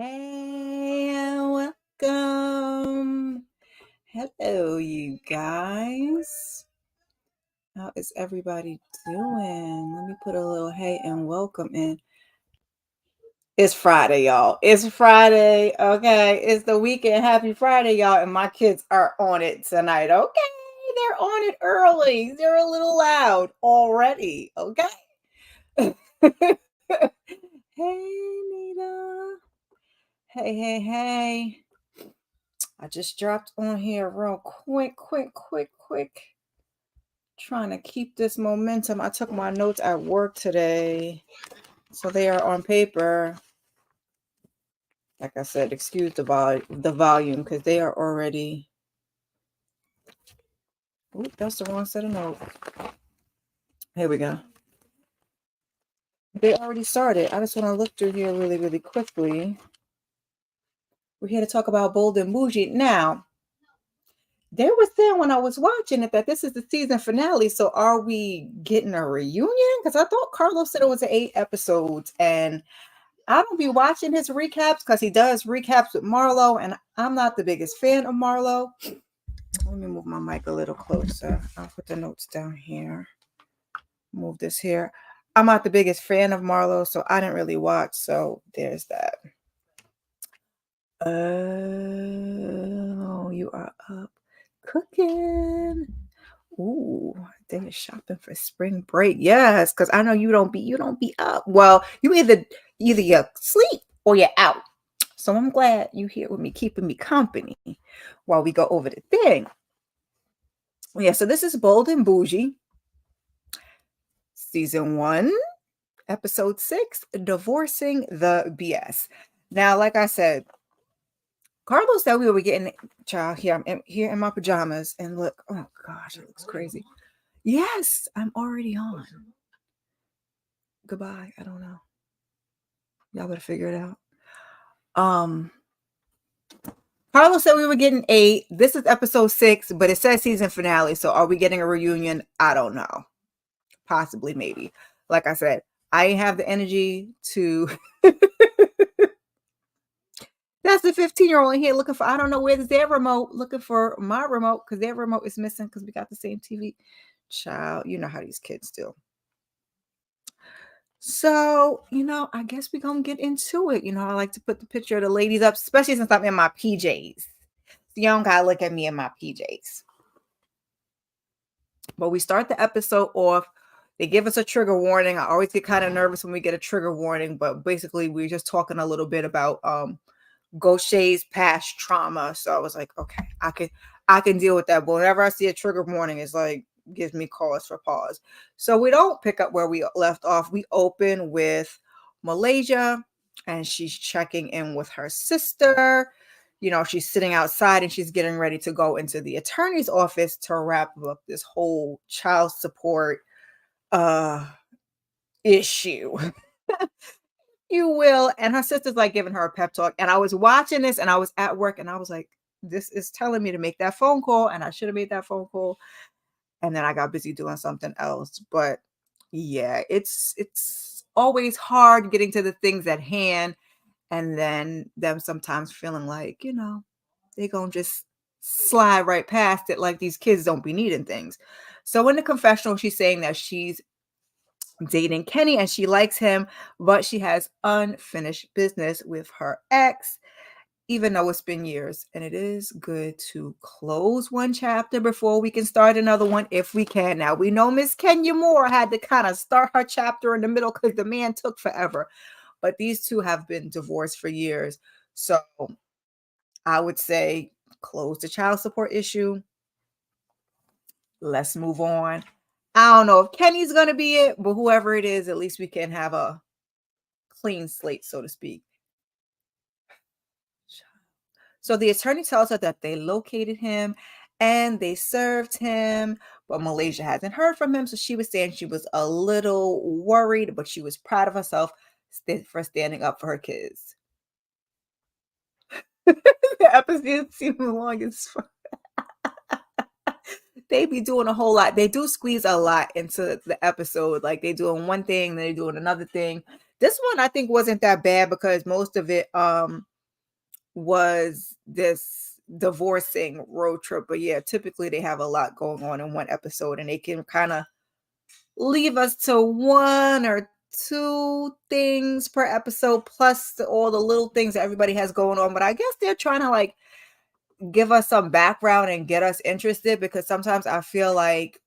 Hey, welcome. Hello, you guys. How is everybody doing? Let me put a little hey and welcome in. It's Friday, y'all. It's Friday. Okay. It's the weekend. Happy Friday, y'all. And my kids are on it tonight. Okay. They're on it early. They're a little loud already. Okay. Hey, Nita. Hey. I just dropped on here real quick. Trying to keep this momentum. I took my notes at work today, so they are on paper. Like I said, excuse the volume because they are already. Oop, that's the wrong set of notes. Here we go. They already started. I just want to look through here really quickly. We're here to talk about Bold and Bougie. Now, they were saying when I was watching it that this is the season finale. So are we getting a reunion? Because I thought Carlos said it was 8 episodes, and I don't be watching his recaps because he does recaps with Marlo, and I'm not the biggest fan of Marlo. Let me move my mic a little closer. I'll put the notes down here. Move this here. I'm not the biggest fan of Marlo, so I didn't really watch. So there's that. Oh, you are up cooking. Ooh, they're shopping for spring break. Yes, because I know you don't be up. Well, you either you sleep or you're out. So I'm glad you here with me, keeping me company while we go over the thing. Yeah, so this is Bold and Bougie, season 1, episode 6, Divorcing the BS. Now, like I said, Carlos said we were getting child here. I'm here in my pajamas, and look, oh gosh, it looks crazy. Yes, I'm already on. Goodbye. I don't know. Y'all better figure it out. Carlos said we were getting 8. This is episode 6, but it says season finale. So are we getting a reunion? I don't know. Possibly, maybe. Like I said, I have the energy to. That's the 15-year-old in here looking for, I don't know where's their remote, looking for my remote because their remote is missing because we got the same TV. Child, you know how these kids do. So, I guess we're going to get into it. I like to put the picture of the ladies up, especially since I'm in my PJs. You don't got to look at me in my PJs. But we start the episode off. They give us a trigger warning. I always get kind of nervous when we get a trigger warning, but basically we're just talking a little bit about Gaucher's past trauma. So I was like, okay, I can deal with that. But whenever I see a trigger warning, it's like gives me cause for pause. So we don't pick up where we left off. We open with Malaysia, and she's checking in with her sister. She's sitting outside and she's getting ready to go into the attorney's office to wrap up this whole child support issue. You will. And her sister's like giving her a pep talk. And I was watching this and I was at work and I was like, this is telling me to make that phone call. And I should have made that phone call. And then I got busy doing something else. But yeah, it's always hard getting to the things at hand. And then them sometimes feeling like, they're going to just slide right past it like these kids don't be needing things. So in the confessional, she's saying that she's dating Kenny and she likes him, but she has unfinished business with her ex, even though it's been years. And it is good to close one chapter before we can start another one if we can. Now, we know Miss Kenya Moore had to kind of start her chapter in the middle because the man took forever. But these two have been divorced for years. So I would say close the child support issue. Let's move on. I don't know if Kenny's going to be it, but whoever it is, at least we can have a clean slate, so to speak. So the attorney tells her that they located him and they served him, but Malaysia hasn't heard from him. So she was saying she was a little worried, but she was proud of herself for standing up for her kids. The episode seems long as fuck. They be doing a whole lot. They do squeeze a lot into the episode. Like they doing one thing, then they doing another thing. This one I think wasn't that bad because most of it was this divorcing road trip. But yeah, typically they have a lot going on in one episode and they can kind of leave us to one or two things per episode plus all the little things that everybody has going on. But I guess they're trying to like give us some background and get us interested because sometimes I feel like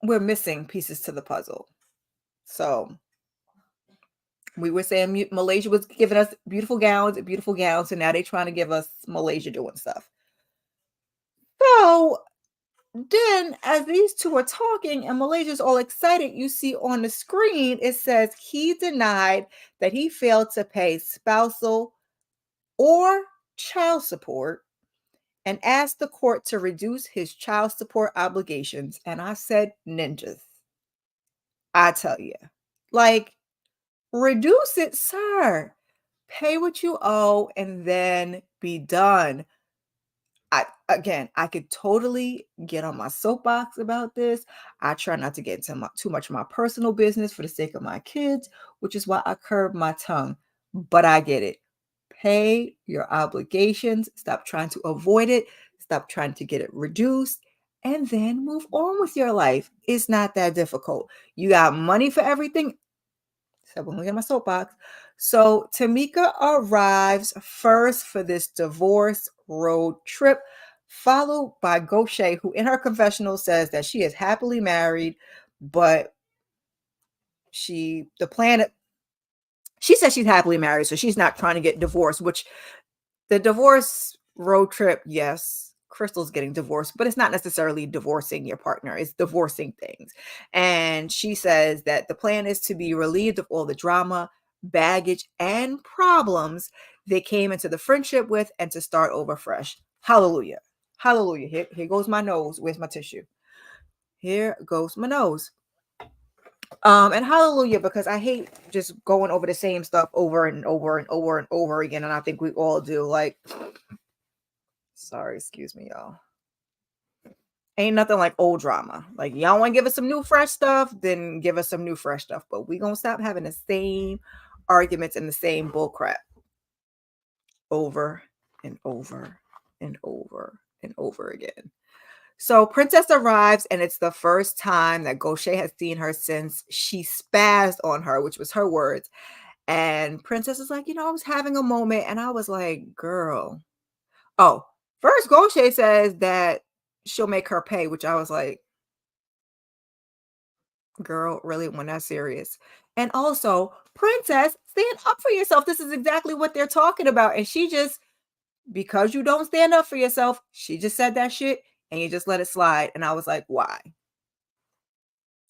we're missing pieces to the puzzle. So we were saying Malaysia was giving us beautiful gowns, and now they're trying to give us Malaysia doing stuff. So then, as these two are talking and Malaysia's all excited, you see on the screen it says he denied that he failed to pay spousal or child support and asked the court to reduce his child support obligations. And I said, ninjas, I tell you, like, reduce it, sir. Pay what you owe and then be done. I could totally get on my soapbox about this. I try not to get into too much of my personal business for the sake of my kids, which is why I curb my tongue. But I get it. Pay your obligations. Stop trying to avoid it. Stop trying to get it reduced. And then move on with your life. It's not that difficult. You got money for everything. So when we get my soapbox. So Tamika arrives first for this divorce road trip, followed by Goshe, who in her confessional says that she is happily married, but she says she's happily married, so she's not trying to get divorced, which the divorce road trip, yes, Crystal's getting divorced, but it's not necessarily divorcing your partner, it's divorcing things. And she says that the plan is to be relieved of all the drama, baggage, and problems they came into the friendship with and to start over fresh. Hallelujah. Hallelujah. Here goes my nose. Where's my tissue? Here goes my nose. And hallelujah, because I hate just going over the same stuff over and over and over and over again. And I think we all do. Like, sorry, excuse me, y'all. Ain't nothing like old drama. Like, y'all want to give us some new fresh stuff, then give us some new fresh stuff. But we gonna stop having the same arguments and the same bull crap over and over and over and over again. So Princess arrives, and it's the first time that Goshe has seen her since she spazzed on her, which was her words. And Princess is like, I was having a moment, and I was like, girl. Oh, first Goshe says that she'll make her pay, which I was like, girl, really, when that's serious. And also, Princess, stand up for yourself. This is exactly what they're talking about. And she just, because you don't stand up for yourself, she just said that shit and you just let it slide. And I was like, why?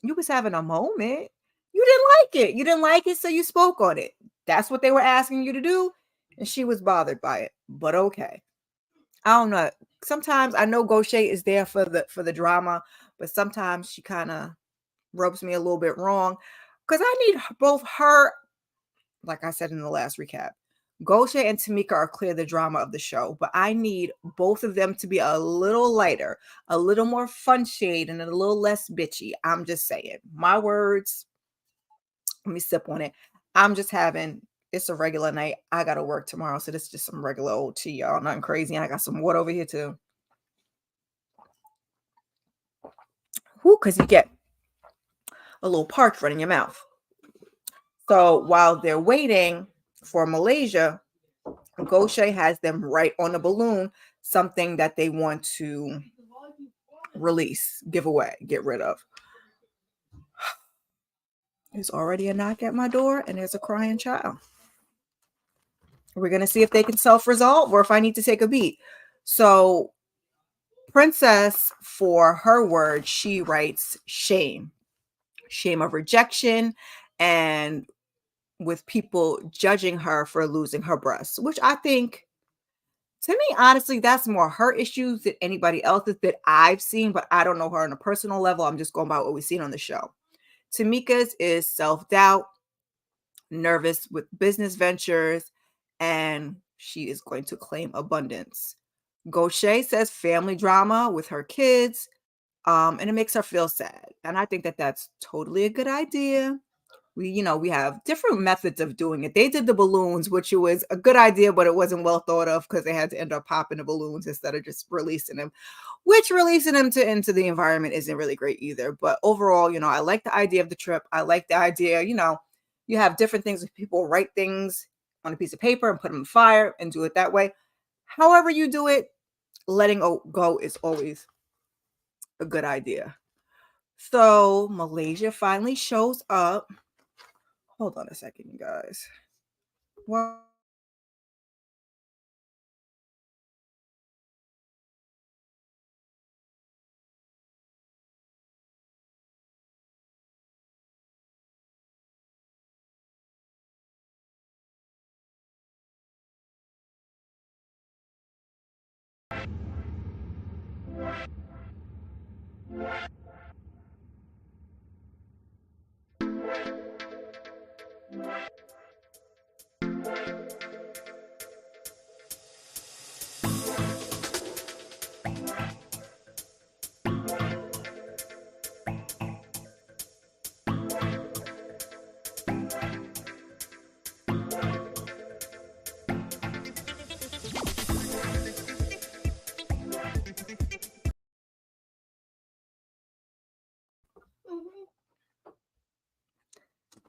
You was having a moment. You didn't like it. You didn't like it, so you spoke on it. That's what they were asking you to do. And she was bothered by it. But okay. I don't know. Sometimes I know Goshe is there for the drama, but sometimes she kind of rubs me a little bit wrong because I need both her, like I said in the last recap, Goshe and Tamika are clear the drama of the show, but I need both of them to be a little lighter, a little more fun shade, and a little less bitchy. I'm just saying. My words, let me sip on it. I'm just having, it's a regular night. I got to work tomorrow, so this is just some regular old tea, y'all. Nothing crazy. And I got some water over here, too. Whoo, because you get a little parched right in your mouth. So while they're waiting for Malaysia, Goshe has them write on a balloon something that they want to release, give away, get rid of. There's already a knock at my door and there's a crying child. We're going to see if they can self-resolve or if I need to take a beat. So Princess, for her word, she writes shame. Shame of rejection and with people judging her for losing her breasts, which I think, to me, honestly, that's more her issues than anybody else's that I've seen, but I don't know her on a personal level. I'm just going by what we've seen on the show. Tamika's is self-doubt, nervous with business ventures, and she is going to claim abundance. Goshe says family drama with her kids, and it makes her feel sad. And I think that that's totally a good idea. We have different methods of doing it. They did the balloons, which it was a good idea, but it wasn't well thought of because they had to end up popping the balloons instead of just releasing them, which releasing them into the environment isn't really great either. But overall, I like the idea of the trip. I like the idea, you have different things. People write things on a piece of paper and put them in fire and do it that way. However you do it, letting go is always a good idea. So Malaysia finally shows up. Hold on a second, you guys. Well,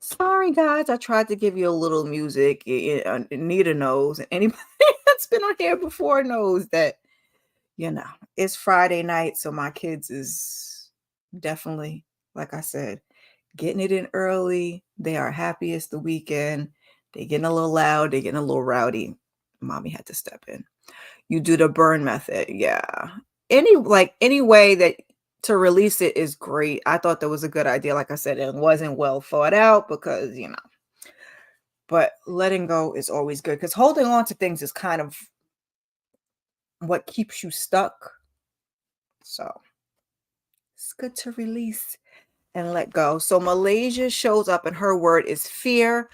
sorry guys, I tried to give you a little music. Anita knows, and anybody that's been on here before knows that it's Friday night, so my kids is definitely, like I said, getting it in early. They are happy it's the weekend. They getting a little loud. They getting a little rowdy. Mommy had to step in. You do the burn method. Yeah. Any way that to release it is great. I thought that was a good idea. Like I said, it wasn't well thought out because, but letting go is always good because holding on to things is kind of what keeps you stuck. So it's good to release and let go. So Malaysia shows up and her word is fear.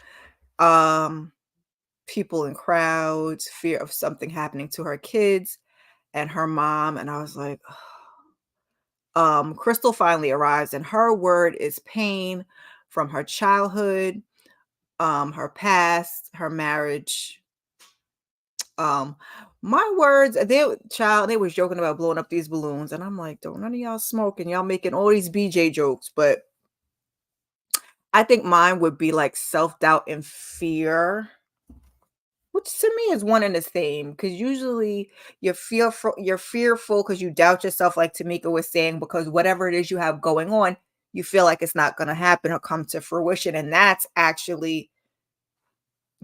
Um, People in crowds, fear of something happening to her kids and her mom. And I was like, Crystal finally arrives, and her word is pain from her childhood, her past, her marriage. Um, my words, they was joking about blowing up these balloons, and I'm like, don't none of y'all smoke and y'all making all these BJ jokes, but I think mine would be like self-doubt and fear, which to me is one and the same. Because usually you're fearful because you doubt yourself, like Tamika was saying, because whatever it is you have going on, you feel like it's not going to happen or come to fruition. And that's actually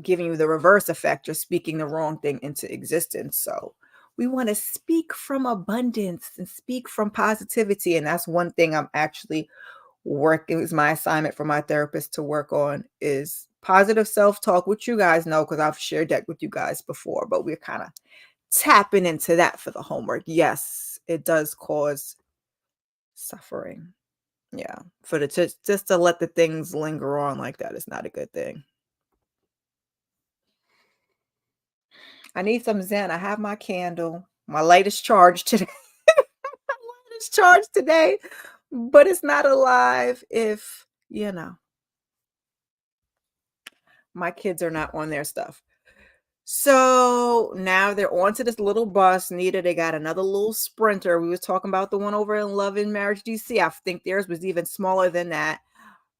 giving you the reverse effect. You're speaking the wrong thing into existence. So we want to speak from abundance and speak from positivity. And that's one thing I'm actually working. Is my assignment for my therapist to work on is positive self-talk, which you guys know because I've shared that with you guys before, but we're kind of tapping into that for the homework. Yes, it does cause suffering. Yeah. For the just to let the things linger on like that is not a good thing. I need some Zen. I have my candle. My light is charged today. My light is charged today, but it's not alive if, my kids are not on their stuff. So now they're on to this little bus. Nita, they got another little sprinter. We was talking about the one over in Love and Marriage DC. I think theirs was even smaller than that.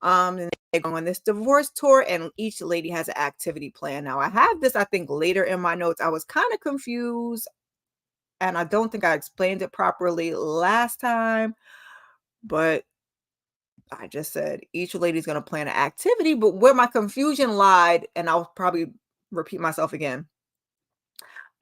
And they go on this divorce tour, and each lady has an activity plan. Now I have this, I think, later in my notes. I was kind of confused, and I don't think I explained it properly last time, but I just said each lady's going to plan an activity. But where my confusion lied, and I'll probably repeat myself again,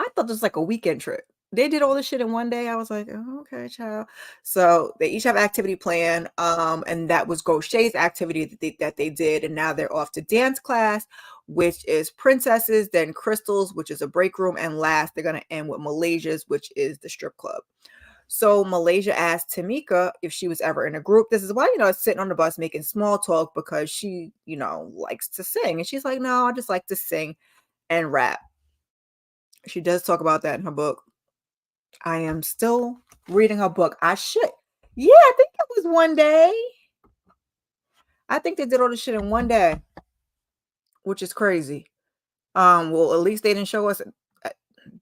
I thought this was like a weekend trip. They did all this shit in one day. I was like, oh, okay, child. So they each have activity plan. And that was Gaucher's activity that they did. And now they're off to dance class, which is princesses, then crystals, which is a break room. And last, they're gonna end with Malaysia's, which is the strip club. So Malaysia asked Tamika if she was ever in a group. This is why, sitting on the bus making small talk because she, likes to sing. And she's like, no, I just like to sing and rap. She does talk about that in her book. I am still reading her book. I should. Yeah, I think it was one day. I think they did all this shit in one day, which is crazy. Well, at least uh,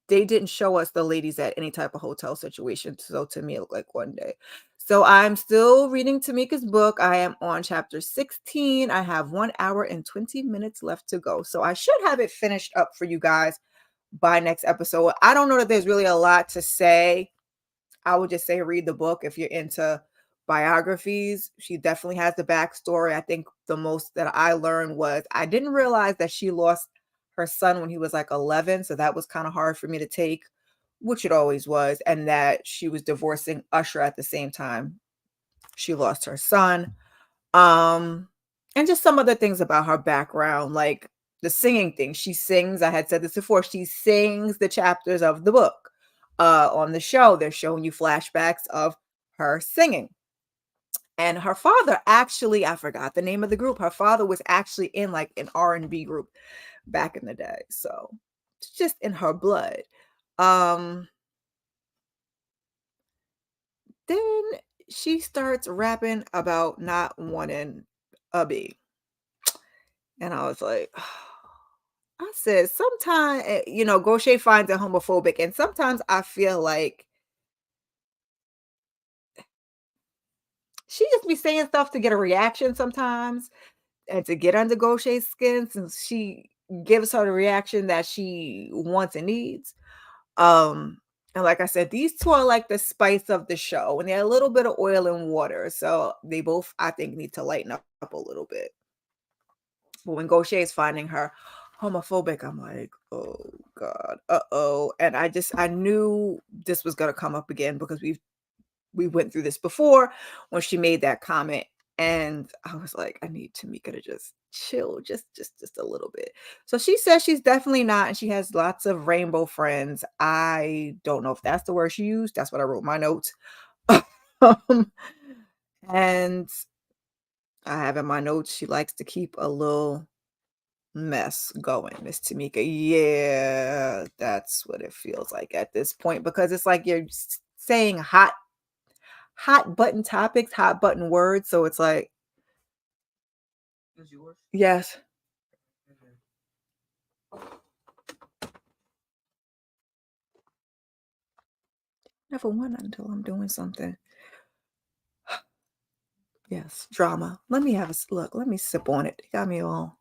they didn't show us the ladies at any type of hotel situation. So to me, it looked like one day. So I'm still reading Tamika's book. I am on chapter 16. I have 1 hour and 20 minutes left to go. So I should have it finished up for you guys by next episode. I don't know that there's really a lot to say. I would just say read the book if you're into biographies. She definitely has the backstory. I think the most that I learned was I didn't realize that she lost her son when he was like 11. So that was kind of hard for me to take, which it always was. And that she was divorcing Usher at the same time she lost her son. Um, and just some other things about her background, like the singing thing. She sings, I had said this before, she sings the chapters of the book. On the show, they're showing you flashbacks of her singing. And her father actually, I forgot the name of the group. Her father was actually in like an R&B group back in the day. So it's just in her blood. Um, then she starts rapping about not wanting a B. And I was like, I said, sometimes, Gaucher finds it homophobic. And sometimes I feel like she just be saying stuff to get a reaction sometimes and to get under Gaucher's skin since she gives her the reaction that she wants and needs. Um, and like I said, these two are like the spice of the show, and they're a little bit of oil and water. So they both, I think, need to lighten up a little bit. But when Gaucher is finding her homophobic, I'm like, oh God, uh-oh. And I knew this was gonna come up again because we went through this before when she made that comment. And I was like, I need Tamika to just chill just a little bit. So she says she's definitely not, and she has lots of rainbow friends. I don't know if that's the word she used. That's what I wrote in my notes. Um, and I have in my notes she likes to keep a little mess going, Miss Tamika. Yeah, that's what it feels like at this point because it's like you're saying hot button topics, hot button words. So it's like, yes, never won until I'm doing something. Yes, drama. Let me have look. Let me sip on it. It got me all.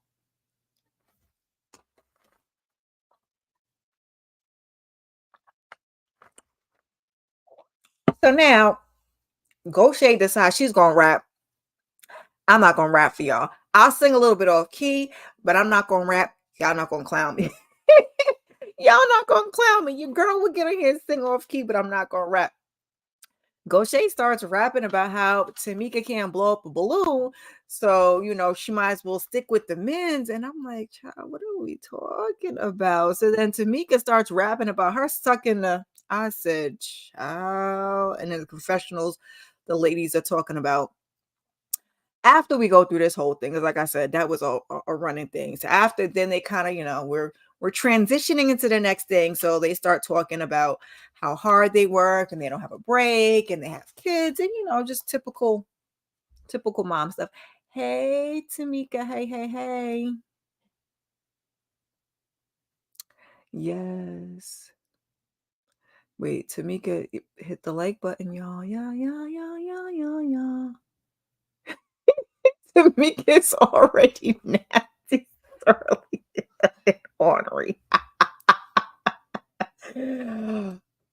So now, Gaucher decides she's gonna rap. I'm not gonna rap for y'all. I'll sing a little bit off key, but I'm not gonna rap. Y'all not gonna clown me. Y'all not gonna clown me. Your girl will get in here and sing off key, but I'm not gonna rap. Gaucher starts rapping about how Tamika can't blow up a balloon. So, she might as well stick with the men's. And I'm like, child, what are we talking about? So then Tamika starts rapping about her sucking I said, child. And in the confessionals, the ladies are talking about after we go through this whole thing, 'cause like I said, that was a running thing. So after then they kind of, we're transitioning into the next thing. So they start talking about how hard they work and they don't have a break and they have kids and just typical mom stuff. Hey Tamika, hey, hey, hey. Yes. Wait, Tamika hit the like button, y'all. Yeah, yeah, yeah, yeah, yeah, yeah. Tamika's already nasty, thoroughly ornery.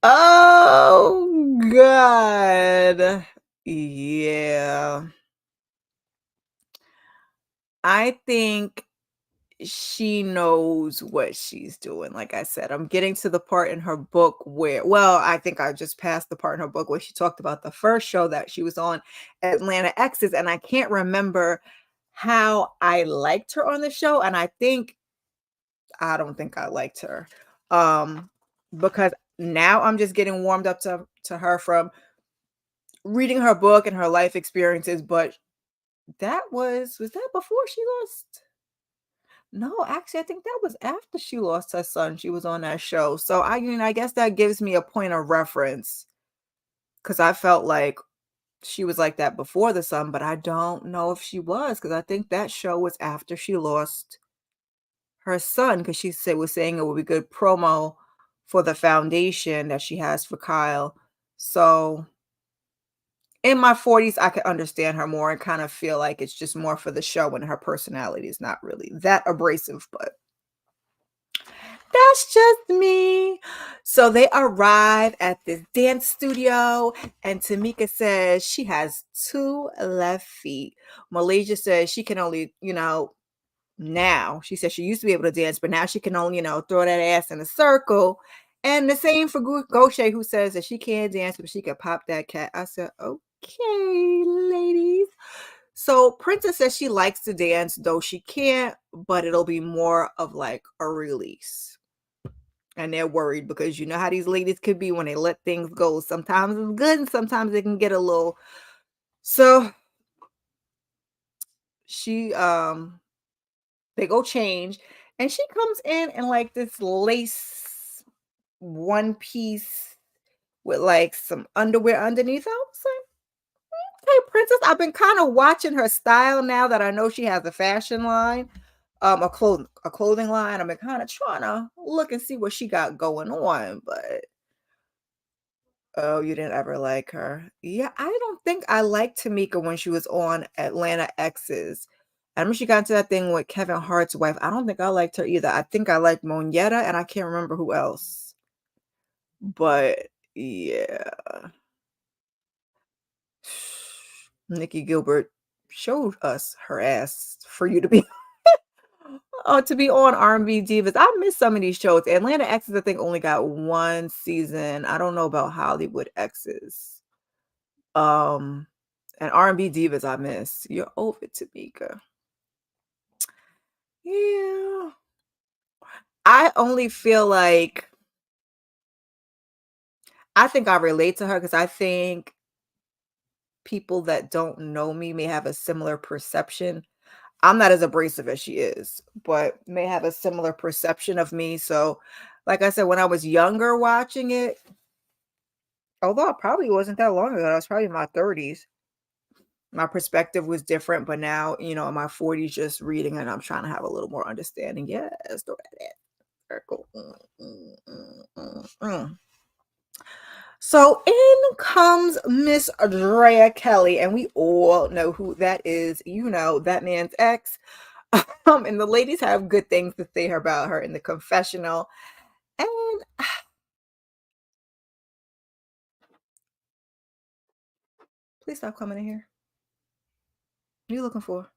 Oh God. Yeah. I think she knows what she's doing. Like I said, I'm getting to the part in her book where, well, I think I just passed the part in her book where she talked about the first show that she was on, Atlanta Exes, and I can't remember how I liked her on the show. And I don't think I liked her. Because now I'm just getting warmed up to her from reading her book and her life experiences, but that was that before she lost? No, actually, I think that was after she lost her son. She was on that show. So I guess that gives me a point of reference because I felt like she was like that before the son, but I don't know if she was because I think that show was after she lost her son because she said was saying it would be good promo for the foundation that she has for Kyle. So in my 40s, I could understand her more and kind of feel like it's just more for the show and her personality is not really that abrasive, but that's just me. So they arrive at this dance studio, and Tamika says she has two left feet. Malaysia says she can only, now she says she used to be able to dance, but now she can only, throw that ass in a circle. And the same for Gaucher, who says that she can't dance, but she can pop that cat. I said, okay, ladies. So Princess says she likes to dance, though she can't, but it'll be more of like a release. And they're worried because you know how these ladies could be when they let things go. Sometimes it's good and sometimes they can get a little. So she they go change and she comes in like this lace one piece with like some underwear underneath. I was like, hey, Princess, I've been kind of watching her style now that I know she has a fashion line, a clothing line. I've been kind of trying to look and see what she got going on, but oh, you didn't ever like her. Yeah, I don't think I liked Tamika when she was on Atlanta Exes. I remember she got into that thing with Kevin Hart's wife. I don't think I liked her either. I think I liked Monietta, and I can't remember who else. But yeah, Nikki Gilbert showed us her ass for you to be to be on R&B Divas. I miss some of these shows. Atlanta Exes, I think, only got one season. I don't know about Hollywood Exes. Um, and R&B Divas I miss. You're over it, Tamika. Yeah. I only feel like I think I relate to her because I think people that don't know me may have a similar perception. I'm not as abrasive as she is, but may have a similar perception of me. So, like I said, when I was younger watching it, although it probably wasn't that long ago, I was probably in my 30s. My perspective was different, but now, in my 40s, just reading it, I'm trying to have a little more understanding. Yes, throw that circle. Mm. So in comes Miss Drea Kelly, and we all know who that is. That man's ex. And the ladies have good things to say about her in the confessional. And please stop coming in here. What are you looking for?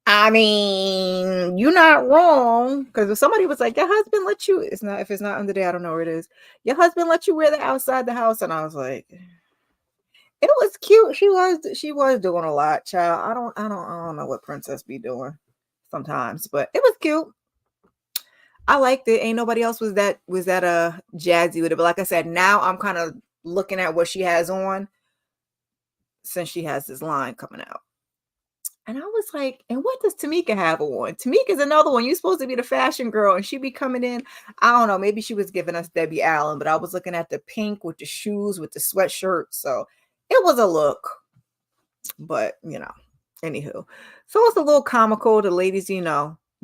I mean, you're not wrong. Because if somebody was like, your husband let you, it's not, if it's not under there, I don't know where it is. Your husband let you wear that outside the house. And I was like, it was cute. She was doing a lot, child. I don't know what Princess be doing sometimes, but it was cute. I liked it. Ain't nobody else was that jazzy with it. But like I said, now I'm kind of looking at what she has on since she has this line coming out. And I was like, and what does Tamika have on? Tamika's another one. You're supposed to be the fashion girl, and she be coming in. I don't know. Maybe she was giving us Debbie Allen, but I was looking at the pink with the shoes, with the sweatshirt. So it was a look, but anywho. So it's a little comical. The ladies, doing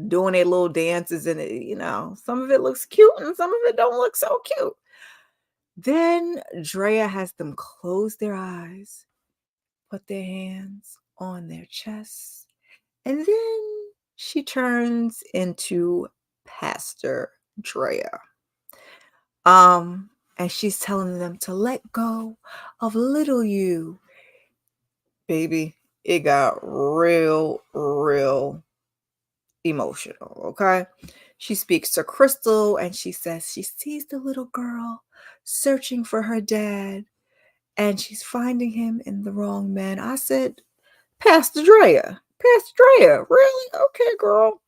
their little dances, and some of it looks cute, and some of it don't look so cute. Then Drea has them close their eyes, put their hands on their chests, and then she turns into Pastor Drea. And she's telling them to let go of little you. Baby, it got real, real emotional, okay? She speaks to Crystal and she says she sees the little girl searching for her dad and she's finding him in the wrong man. I said, Pastor Drea, Pastor Drea, really? Okay, girl.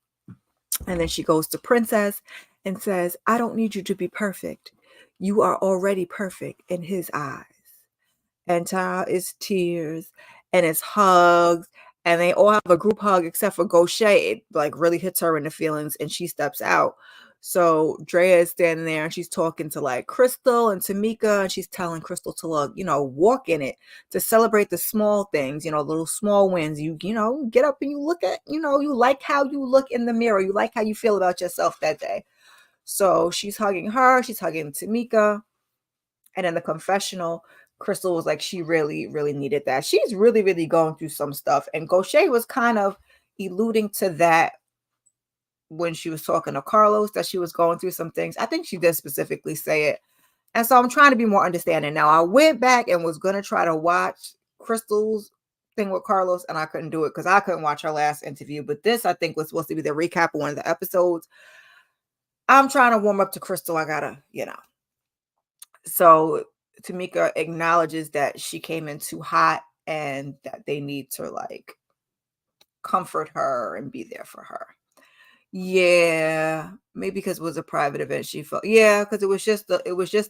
And then she goes to Princess and says, "I don't need you to be perfect. You are already perfect in his eyes." And child, it's tears and it's hugs, and they all have a group hug except for Gaucher. It like really hits her in the feelings and she steps out. So Drea is standing there and she's talking to like Crystal and Tamika, and she's telling Crystal to look, walk in it, to celebrate the small things, little small wins. You get up and you look at, you like how you look in the mirror. You like how you feel about yourself that day. So she's hugging her, she's hugging Tamika. And in the confessional, Crystal was like, she really, really needed that. She's really, really going through some stuff. And Gaucher was kind of alluding to that when she was talking to Carlos, that she was going through some things. I think she did specifically say it. And so I'm trying to be more understanding. Now, I went back and was going to try to watch Crystal's thing with Carlos, and I couldn't do it because I couldn't watch her last interview. But this, I think, was supposed to be the recap of one of the episodes. I'm trying to warm up to Crystal. I gotta. So Tamika acknowledges that she came in too hot and that they need to like comfort her and be there for her. Yeah, maybe because it was a private event. She felt, yeah, because it was just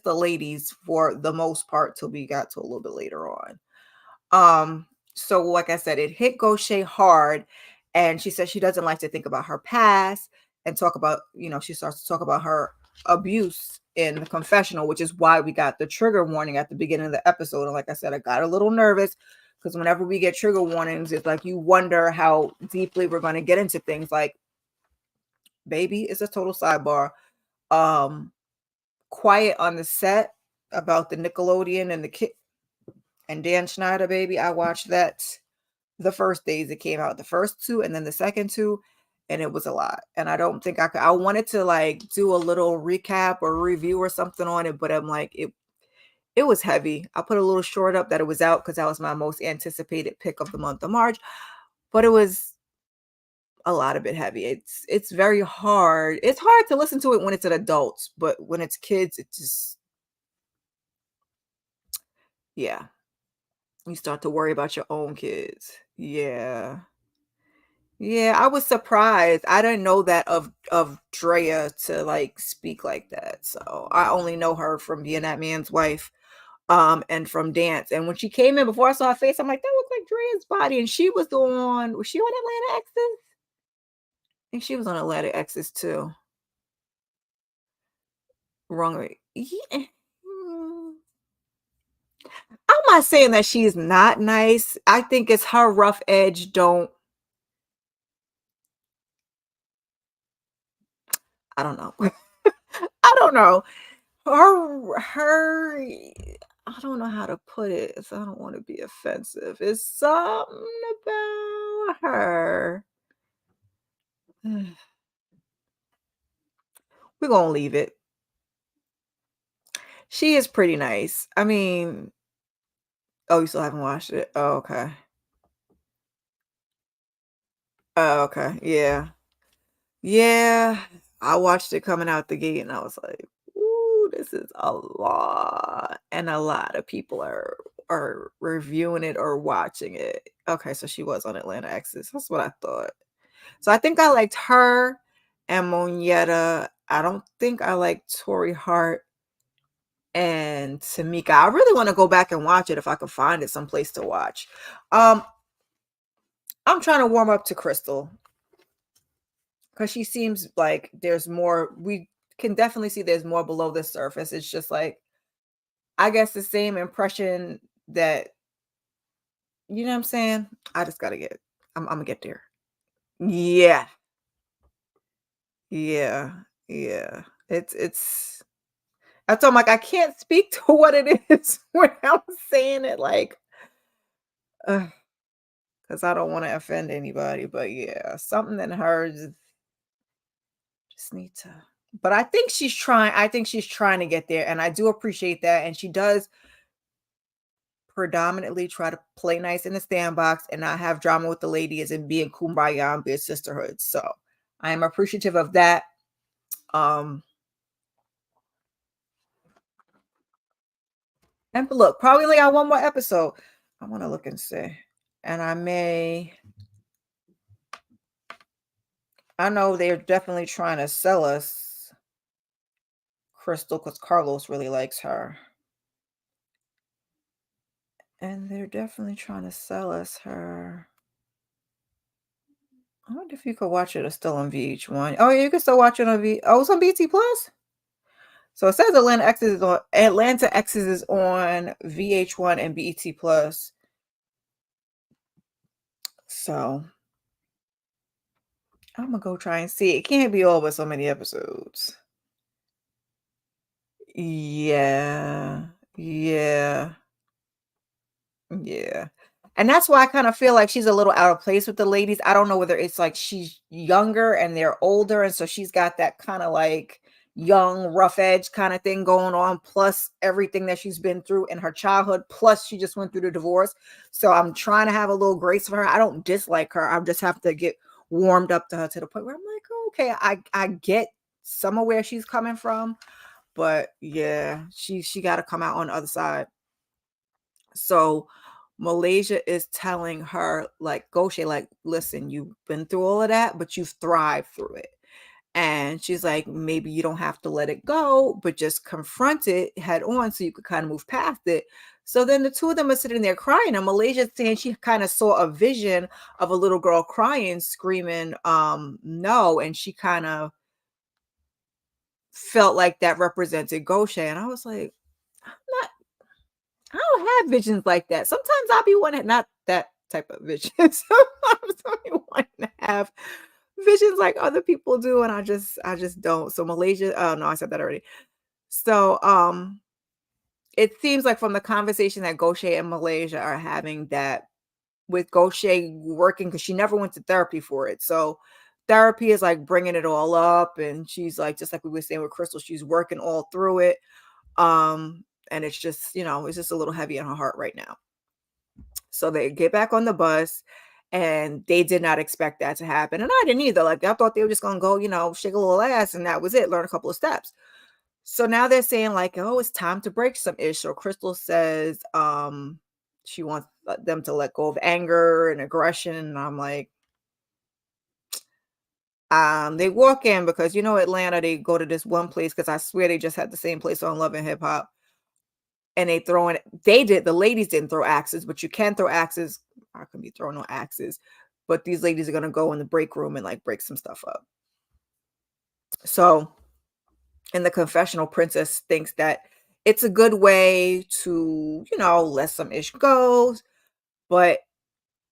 the ladies for the most part till we got to a little bit later on. So like I said, it hit Gaucher hard, and she said she doesn't like to think about her past and talk about, she starts to talk about her abuse in the confessional, which is why we got the trigger warning at the beginning of the episode. And like I said, I got a little nervous because whenever we get trigger warnings, it's like you wonder how deeply we're going to get into things. Like, baby, it's a total sidebar. Um, Quiet on the Set about the Nickelodeon and the kid and Dan Schneider, baby. I watched that the first days it came out, the first two, and then the second two, and it was a lot. And I don't think I could. I wanted to like do a little recap or review or something on it, but I'm like it was heavy. I put a little short up that it was out because that was my most anticipated pick of the month of March, but it was a lot of it heavy. It's very hard. It's hard to listen to it when it's an adult, but when it's kids, it just, yeah, you start to worry about your own kids. Yeah. Yeah, I was surprised. I didn't know that of Drea to like speak like that. So I only know her from being that man's wife, and from dance. And when she came in before I saw her face, I'm like, that looks like Drea's body. And she was the one. Was she on Atlanta Exes? I think she was on Atlanta Exes too. Wrong. Yeah. Mm. I'm not saying that she's not nice. I think it's her rough edge. Don't. I don't know. I don't know. Her I don't know how to put it, so I don't wanna be offensive. It's something about her. We're gonna leave it. She is pretty nice. I mean, oh, you still haven't watched it? Oh, okay. Oh, okay, yeah. Yeah, I watched it coming out the gate, and I was like, "Ooh, this is a lot," and a lot of people are reviewing it or watching it. Okay, so she was on Atlanta Exes. That's what I thought. So I think I liked her and Monietta. I don't think I like Tori Hart and Tamika. I really want to go back and watch it if I could find it someplace to watch. Um, I'm trying to warm up to Crystal because she seems like there's more. We can definitely see there's more below the surface. It's just like, I guess, the same impression that, you know what I'm saying? I just gotta get. I'm gonna get there. Yeah, yeah, yeah. It's I told him, like, I can't speak to what it is when I'm saying it, like, because I don't wanna offend anybody, but yeah, something in her just need to, but I think she's trying to get there, and I do appreciate that, and she does predominantly try to play nice in the sandbox and not have drama with the ladies and be in kumbaya and be a sisterhood, so I am appreciative of that. Um, and look, probably only got one more episode. I wanna look and see, and I know they're definitely trying to sell us. Crystal because Carlos really likes her. And they're definitely trying to sell us her. I wonder if you could watch it. It's still on VH1. Oh, yeah, you can still watch it on Oh, it's on BT Plus. So it says Atlanta X's is on VH1 and BET Plus. So I'm gonna go try and see. It can't be all but so many episodes. Yeah. Yeah. Yeah. And that's why I kind of feel like she's a little out of place with the ladies. I don't know whether it's like she's younger and they're older. And so she's got that kind of like young, rough edge kind of thing going on, plus everything that she's been through in her childhood, plus she just went through the divorce. So I'm trying to have a little grace for her. I don't dislike her. I just have to get warmed up to her to the point where I'm like, oh, okay, I get some of where she's coming from. But yeah, she got to come out on the other side. So Malaysia is telling her, like, Goshe, like, listen, you've been through all of that, but you've thrived through it. And she's like, maybe you don't have to let it go, but just confront it head on so you could kind of move past it. So then the two of them are sitting there crying, and Malaysia's saying she kind of saw a vision of a little girl crying, screaming, no. And she kind of felt like that represented Goshe. And I was like, not I don't have visions like that. Sometimes I'll be wanting not that type of vision. Sometimes I'll be wanting to have visions like other people do, and I just don't. So Malaysia, oh no, I said that already. So it seems like from the conversation that Goshe and Malaysia are having that with Goshe working because she never went to therapy for it. So therapy is like bringing it all up, and she's like, just like we were saying with Crystal, she's working all through it. And it's just, it's just a little heavy on her heart right now. So they get back on the bus, and they did not expect that to happen. And I didn't either. Like, I thought they were just going to go, shake a little ass, and that was it, learn a couple of steps. So now they're saying, like, oh, it's time to break some ish. So Crystal says she wants them to let go of anger and aggression. And I'm like, they walk in because, Atlanta, they go to this one place because I swear they just had the same place on Love and Hip Hop. And the ladies didn't throw axes, but you can throw axes. I can be throwing no axes, but these ladies are going to go in the break room and like break some stuff up. So in the confessional, Princess thinks that it's a good way to, let some ish go. But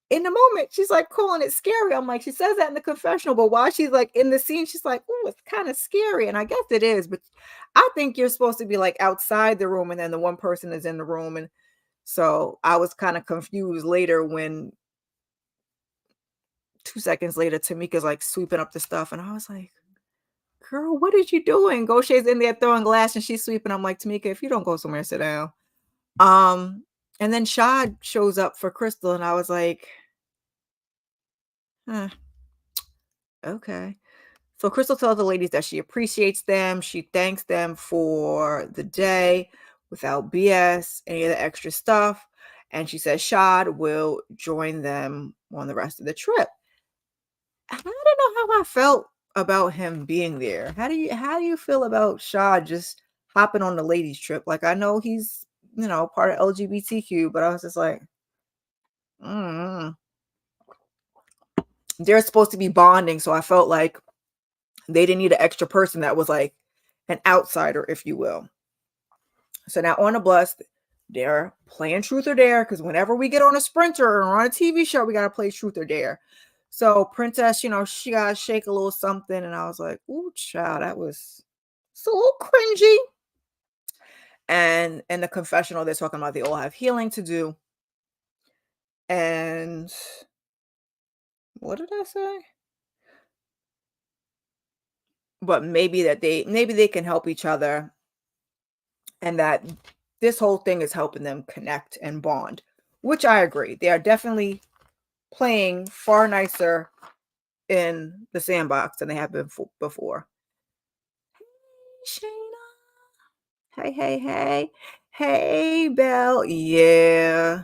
in the moment, she's like calling it scary. I'm like, she says that in the confessional, but while she's like in the scene, she's like, oh, it's kind of scary. And I guess it is, but I think you're supposed to be like outside the room and then the one person is in the room. And so I was kind of confused later when 2 seconds later, Tamika's like sweeping up the stuff. And I was like, girl, what are you doing? Goshe's in there throwing glass and she's sweeping. I'm like, Tamika, if you don't go somewhere, sit down. And then Shad shows up for Crystal, and I was like, huh, okay. So Crystal tells the ladies that she appreciates them. She thanks them for the day without BS, any of the extra stuff. And she says Shad will join them on the rest of the trip. And I don't know how I felt about him being there. How do you feel about Shad just hopping on the ladies trip? Like, I know he's, part of LGBTQ, but I was just like, mm. They're supposed to be bonding. So I felt like they didn't need an extra person that was like an outsider, if you will. So now on the bus, they're playing truth or dare, because whenever we get on a sprinter or on a TV show, we got to play truth or dare. So Princess, she got to shake a little something. And I was like, ooh, child, it's a little cringy. And in the confessional, they're talking about they all have healing to do. And what did I say? But maybe they can help each other, and that this whole thing is helping them connect and bond, which I agree. They are definitely playing far nicer in the sandbox than they have been before. Shayna. Hey, hey, hey. Hey, Belle. Yeah.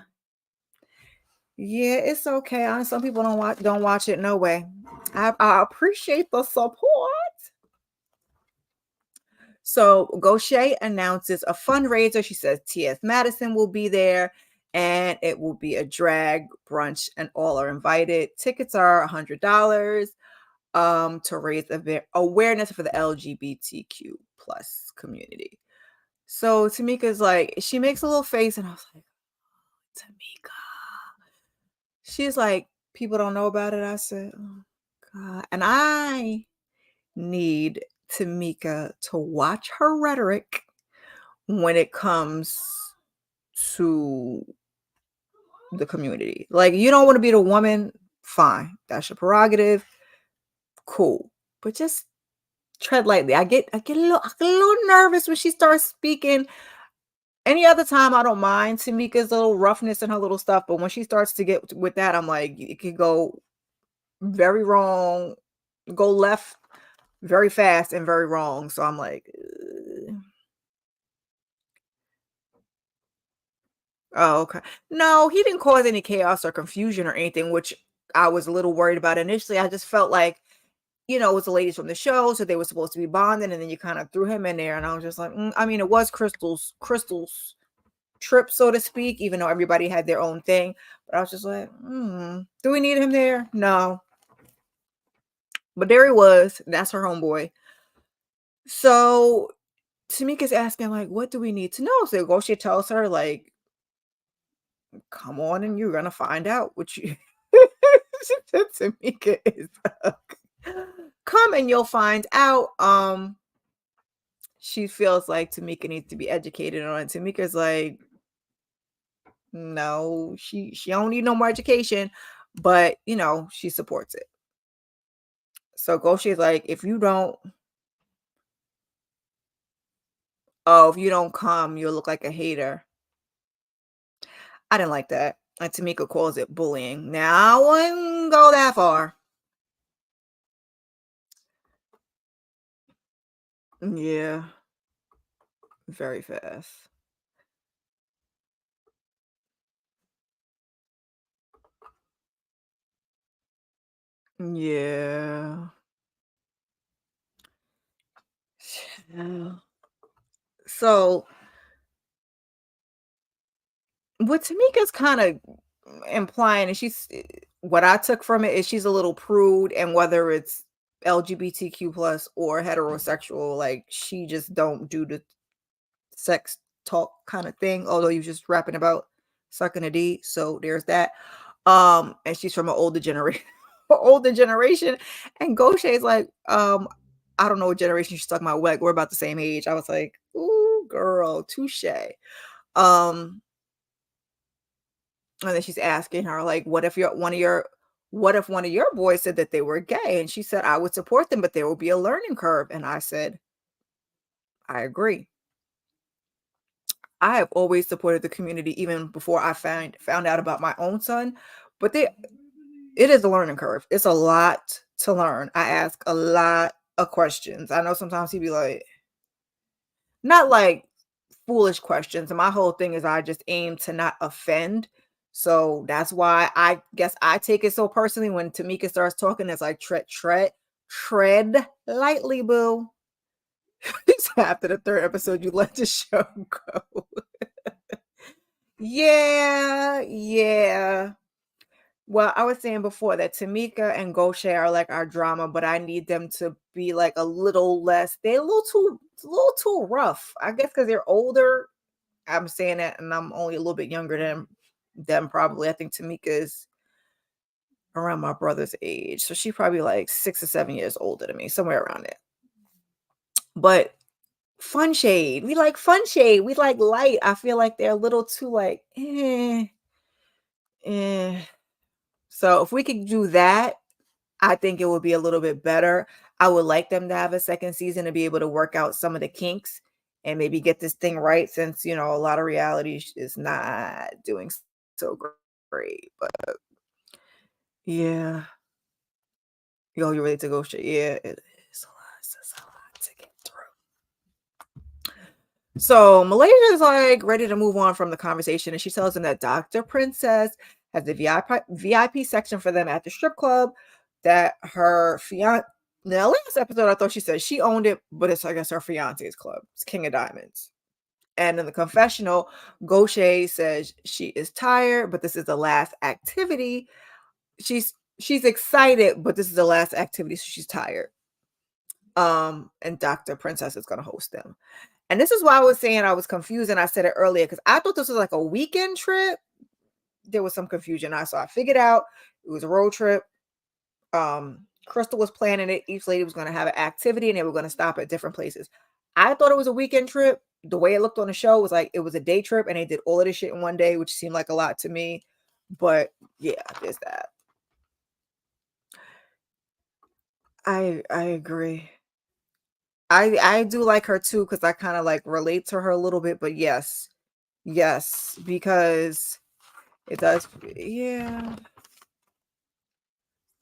Yeah, it's okay. Some people don't watch it. No way. I appreciate the support. So Gaucher announces a fundraiser. She says T.S. Madison will be there and it will be a drag brunch and all are invited. Tickets are $100 to raise awareness for the LGBTQ plus community. So Tamika's like, she makes a little face and I was like, Tamika. She's like, people don't know about it. I said, oh God. And I need Tamika to watch her rhetoric when it comes to the community. Like, you don't want to be the woman, fine. That's your prerogative. Cool. But just tread lightly. I get a little nervous when she starts speaking. Any other time, I don't mind Tamika's little roughness and her little stuff, but when she starts to get with that, I'm like, it could go very wrong, go left very fast and very wrong. So I'm like, ugh. Oh, okay. No, he didn't cause any chaos or confusion or anything, which I was a little worried about initially. I just felt like, it was the ladies from the show, so they were supposed to be bonding, and then you kind of threw him in there, and I was just like, I mean, it was Crystal's trip, so to speak, even though everybody had their own thing. But I was just like, do we need him there? No. But there he was. That's her homeboy. So Tamika's asking, like, what do we need to know? So Gosha tells her, like, come on and you're gonna find out what you Tamika is come and you'll find out. She feels like Tamika needs to be educated on it. Tamika's like, no, she don't need no more education, but she supports it. So Goshi's like, if you don't come, you'll look like a hater. I didn't like that. And Tamika calls it bullying. Now I wouldn't go that far. Yeah, very fast. Yeah. Yeah. So what Tamika's kind of implying, and what I took from it is she's a little prude, and whether it's LGBTQ plus or heterosexual, like she just don't do the sex talk kind of thing. Although you're just rapping about sucking a D, so there's that. And she's from an older generation, older generation, and Gaucher's like, I don't know what generation she's talking about. Like we're about the same age. I was like, ooh, girl, touche. Um, and then she's asking her, like, what if one of your boys said that they were gay? And she said, I would support them, but there will be a learning curve. And I said, I agree. I have always supported the community even before I found out about my own son. But it is a learning curve. It's a lot to learn. I ask a lot of questions. I know sometimes he'd be like, not like foolish questions. And my whole thing is I just aim to not offend. So that's why I guess I take it so personally when Tamika starts talking. It's like tread lightly, boo. So after the third episode, you let the show go. Yeah, yeah. Well, I was saying before that Tamika and Goshe are like our drama, but I need them to be like a little less. They're a little too rough. I guess because they're older. I'm saying that, and I'm only a little bit younger than them. Probably, I think Tamika is around my brother's age, so she probably like 6 or 7 years older than me, somewhere around there. But fun shade, we like fun shade. We like light. I feel like they're a little too like, eh. So if we could do that, I think it would be a little bit better. I would like them to have a second season to be able to work out some of the kinks and maybe get this thing right since, a lot of reality is not doing so great. But yeah. Yo, you ready to go straight? Yeah, it is a lot. It's a lot to get through. So Malaysia is like ready to move on from the conversation, and she tells them that Dr. Princess has the VIP section for them at the strip club. That her Now, last episode, I thought she said she owned it, but it's, I guess, her fiance's club. It's King of Diamonds. And in the confessional, Gaucher says she is tired, but this is the last activity. She's excited, but this is the last activity, so she's tired. And Dr. Princess is gonna host them. And this is why I was saying I was confused, and I said it earlier because I thought this was like a weekend trip. There was some confusion. I figured out it was a road trip. Crystal was planning it. Each lady was going to have an activity and they were going to stop at different places. I thought it was a weekend trip. The way it looked on the show was like it was a day trip and they did all of this shit in one day, which seemed like a lot to me. But yeah, there's that. I agree. I do like her too because I kind of like relate to her a little bit. But yes, yes, because it does. Yeah.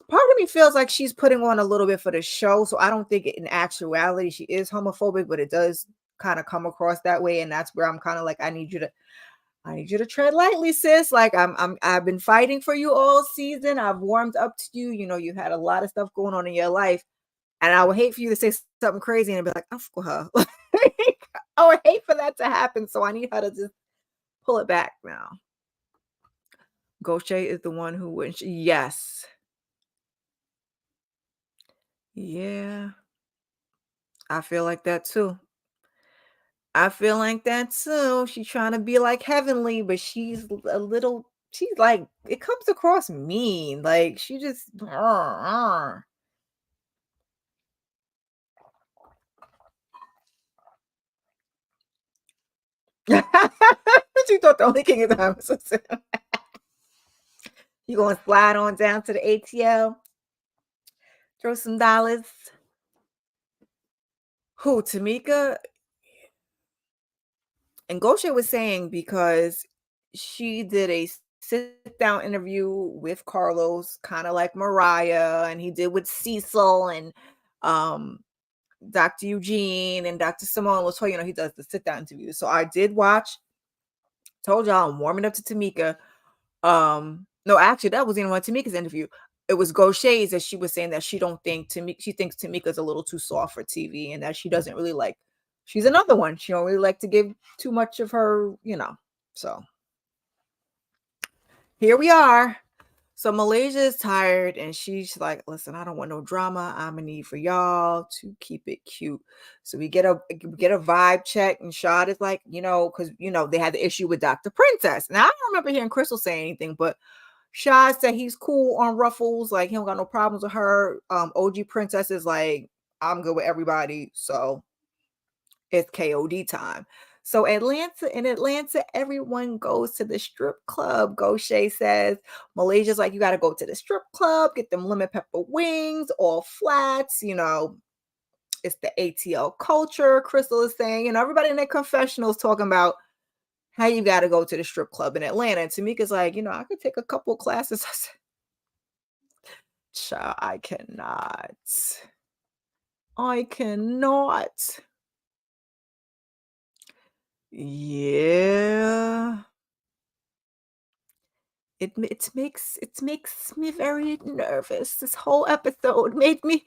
Part of me feels like she's putting on a little bit for the show, so I don't think in actuality she is homophobic, but it does kind of come across that way, and that's where I'm kind of like, I need you to tread lightly, sis. Like I've been fighting for you all season. I've warmed up to you. You know, you had a lot of stuff going on in your life, and I would hate for you to say something crazy and be like, "Oh, for her." I would hate for that to happen, so I need her to just pull it back now. Gaucher is the one who wins. Yes. Yeah. I feel like that too. I feel like that too. She's trying to be like heavenly, but a little, she's like, it comes across mean. Like she just, she thought the only king of diamonds was him. You gonna slide on down to the ATL, throw some dollars. Who, Tamika? And Gosha was saying because she did a sit down interview with Carlos, kind of like Mariah, and he did with Cecil and um Dr. Eugene and Dr. Simone Latoya. You know, he does the sit down interviews. So I did watch, told y'all I'm warming up to Tamika. No, actually, that wasn't even one Tamika's interview. It was Gaucher's that she was saying that she don't think Tamika, she thinks Tamika's a little too soft for TV and that she doesn't really like, she's another one. She don't really like to give too much of her, you know. So here we are. So Malaysia is tired and she's like, listen, I don't want no drama. I'm gonna need for y'all to keep it cute. So we get a vibe check, and Shad is like, you know, because you know they had the issue with Dr. Princess. Now I don't remember hearing Crystal say anything, but Shad said he's cool on Ruffles, like he don't got no problems with her. OG Princess is like, I'm good with everybody. So it's KOD time. So in Atlanta, everyone goes to the strip club. Gaucher says Malaysia's like, you got to go to the strip club, get them lemon pepper wings, all flats. You know, it's the ATL culture. Crystal is saying, you know, everybody in their confessionals talking about how you got to go to the strip club in Atlanta. And Tamika's like, you know, I could take a couple classes. I said, child, I cannot. I cannot. Yeah. It makes me very nervous. This whole episode made me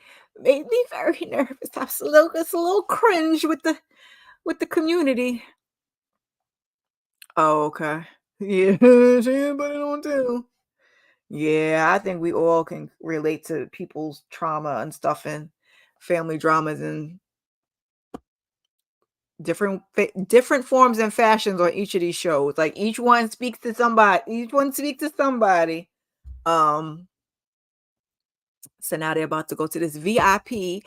very nervous. It's a little cringe with the community. Oh, okay. Yeah, she ain't put it on too. Yeah, I think we all can relate to people's trauma and stuff and family dramas and different forms and fashions on each of these shows. Like each one speaks to somebody. Each one speaks to somebody. Um, so now they're about to go to this VIP.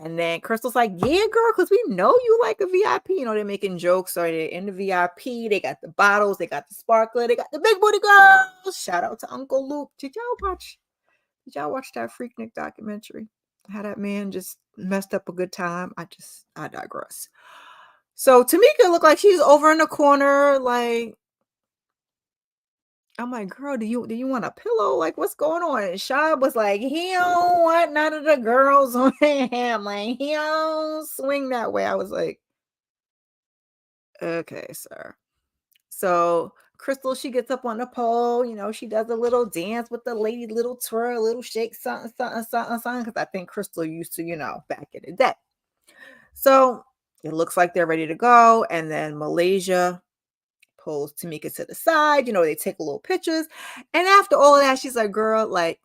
And then Crystal's like, yeah, girl, because we know you like a VIP. You know, they're making jokes. So they're in the VIP. They got the bottles, they got the sparkler, they got the big booty girls. Shout out to Uncle Luke. Did y'all watch that Freaknik documentary? How that man just messed up a good time. I digress. So Tamika looked like she's over in the corner, like I'm like, girl, do you want a pillow? Like, what's going on? And Shab was like, he don't want none of the girls on him. Like, he don't swing that way. I was like, okay, sir. So Crystal, she gets up on the pole, she does a little dance with the lady, little twirl, little shake, something, something, something, something. Because I think Crystal used to, back in the day. So it looks like they're ready to go. And then Malaysia pulls Tamika to the side. They take a little pictures. And after all of that, she's like, girl, like,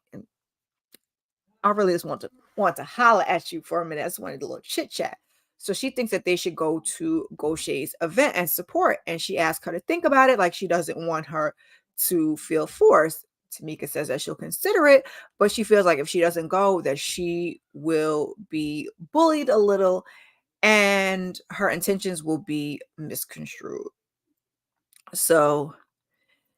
I really just want to holler at you for a minute. I just wanted a little chit chat. So she thinks that they should go to Gaucher's event and support. And she asked her to think about it. Like she doesn't want her to feel forced. Tamika says that she'll consider it, but she feels like if she doesn't go, that she will be bullied a little and her intentions will be misconstrued. So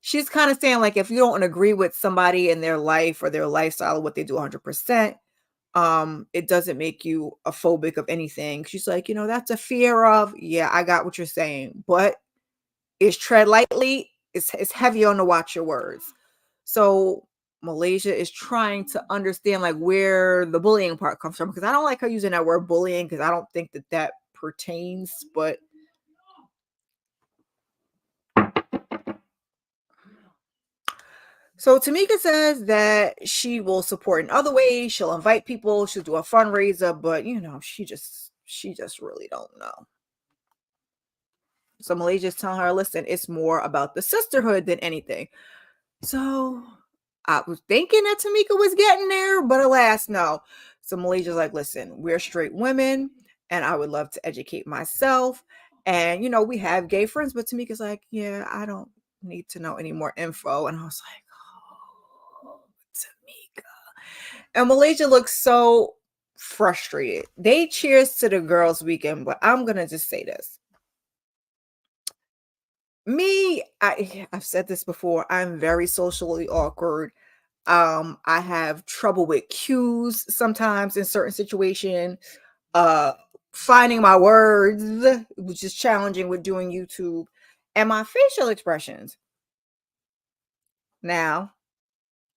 she's kind of saying, like, if you don't agree with somebody in their life or their lifestyle or what they do 100%, it doesn't make you a phobic of anything. She's like, that's a fear of, yeah, I got what you're saying, but it's tread lightly. It's heavy on to watch your words. So Malaysia is trying to understand like where the bullying part comes from, because I don't like her using that word bullying, because I don't think that pertains, but so Tamika says that she will support in other ways. She'll invite people. She'll do a fundraiser, but she just really don't know. So Malaysia's telling her, listen, it's more about the sisterhood than anything. So I was thinking that Tamika was getting there, but alas, no. So Malaysia's like, listen, we're straight women, and I would love to educate myself. And we have gay friends, but Tamika's like, yeah, I don't need to know any more info. And I was like, oh, Tamika. And Malaysia looks so frustrated. They cheers to the girls' weekend, but I'm gonna just say this. I've said this before. I'm very socially awkward. I have trouble with cues sometimes in certain situations. Uh, Finding my words, which is challenging with doing YouTube, and my facial expressions. Now,